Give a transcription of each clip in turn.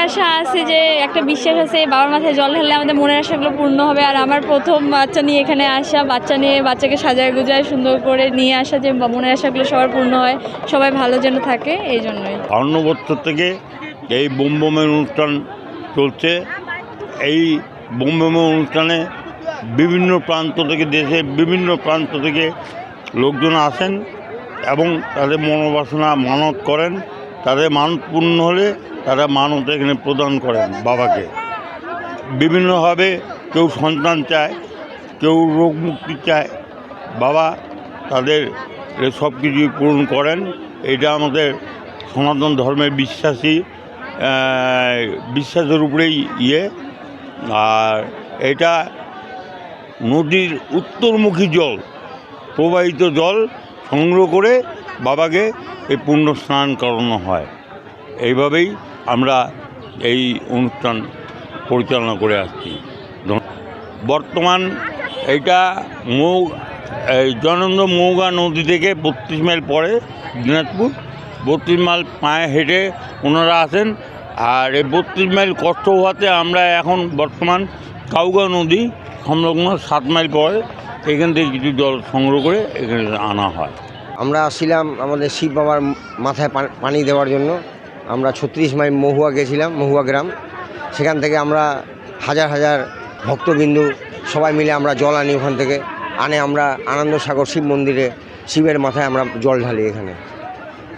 আশা আছে, যে একটা বিশ্বাস আছে বাবার মাথায় জল ঢাললে আমাদের মনের আশাগুলো পূর্ণ হবে। আর আমার প্রথম বাচ্চা নিয়ে এখানে আসা, বাচ্চা নিয়ে বাচ্চাকে সাজায় গুজায় সুন্দর করে নিয়ে আসা, যে মনের আশাগুলো সবার পূর্ণ হয়, সবাই ভালো যেন থাকে, এই জন্যই। 52 বছর থেকে এই বোম বোমের অনুষ্ঠান চলছে। এই বোম বোমের অনুষ্ঠানে বিভিন্ন প্রান্ত থেকে, দেশের বিভিন্ন প্রান্ত থেকে লোকজন আসেন এবং তাদের মনোবাসনা মানত করেন। তাদের মানত পূর্ণ হলে তারা মানত এখানে প্রদান করেন বাবাকে। বিভিন্নভাবে কেউ সন্তান চায়, কেউ রোগ মুক্তি চায়, বাবা তাদের সব কিছুই পূরণ করেন। এটা আমাদের সনাতন ধর্মের বিশ্বাসের উপরেই আর এটা নদীর উত্তরমুখী জল, প্রবাহিত জল সংগ্রহ করে বাবাকে এই পুণ্য স্নান করানো হয়। এইভাবেই আমরা এই অনুষ্ঠান পরিচালনা করে আসছি। বর্তমান এইটা জয়নন্দ মৌগা নদী থেকে 32 মাইল পরে দিনাজপুর, 32 মাইল পায়ে হেঁটে ওনারা আসেন। আর এই 32 মাইল কষ্ট হওয়াতে আমরা এখন বর্তমান কাউগাঁও নদী সংলগ্ন 7 মাইল পরে এখান থেকে কিছু জল সংগ্রহ করে এখানে আনা হয়। আমরা আসছিলাম আমাদের শিব বাবার মাথায় পানি দেওয়ার জন্য। আমরা 36 মাইল মহুয়া গেছিলাম, মহুয়া গ্রাম। সেখান থেকে আমরা হাজার হাজার ভক্তবিন্দু সবাই মিলে আমরা জল আনি, ওখান থেকে আমরা আনন্দ সাগর শিব মন্দিরে শিবের মাথায় আমরা জল ঢালি। এখানে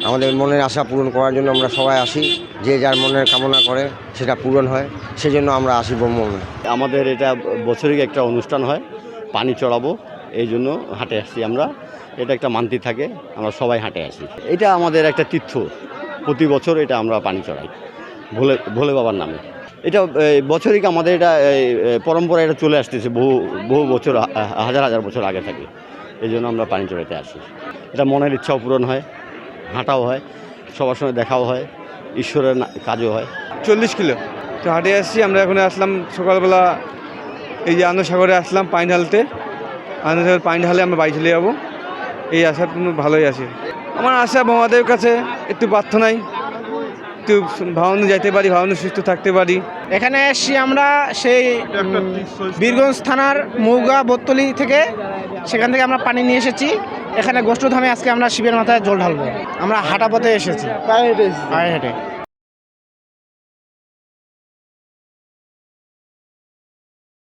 আমাদের মনের আশা পূরণ করার জন্য আমরা সবাই আসি। যে যার মনের কামনা করে সেটা পূরণ হয়, সেজন্য আমরা আসি বোমবোমে। আমাদের এটা বছরিক একটা অনুষ্ঠান হয়, পানি চড়াবো, এই জন্য হাটে আসছি আমরা। এটা একটা মান্তি থাকে, আমরা সবাই হাটে আসি। এটা আমাদের একটা তীর্থ, প্রতি বছর এটা আমরা পানি চড়াই ভোলে বাবার নামে। এটা বছরিক আমাদের এটা পরম্পরা, এটা চলে আসতেছে বহু বছর, হাজার হাজার বছর আগে থেকে। এই জন্য আমরা পানি চড়াইতে আসি। এটা মনের ইচ্ছাও পূরণ হয়, হাঁটাও হয়, সবার সঙ্গে দেখাও হয়, ঈশ্বরের কাজও হয়। 40 কিলো তো হাটে আসছি আমরা। এখন আসলাম সকালবেলা, এই যে আনন্দ সাগরে আসলাম পানি ঢালতে। আনন্দ সাগর পানি ঢালে আমরা বাড়ি চলে যাবো, এই আশার ভালোই আছে। আমার আশা মহাদেবের কাছে একটু প্রার্থনাই, একটু ভাবনা যাইতে পারি, ভাবনা সুস্থ থাকতে পারি। এখানে এসছি আমরা সেই বীরগঞ্জ থানার মৌগা বত্তলি থেকে, সেখান থেকে আমরা পানি নিয়ে এসেছি। এখানে গোষ্ঠধামে আজকে আমরা শিবের মাথায় জল ঢালবো। আমরা হাঁটা পথে এসেছি, পায়ে হেঁটে।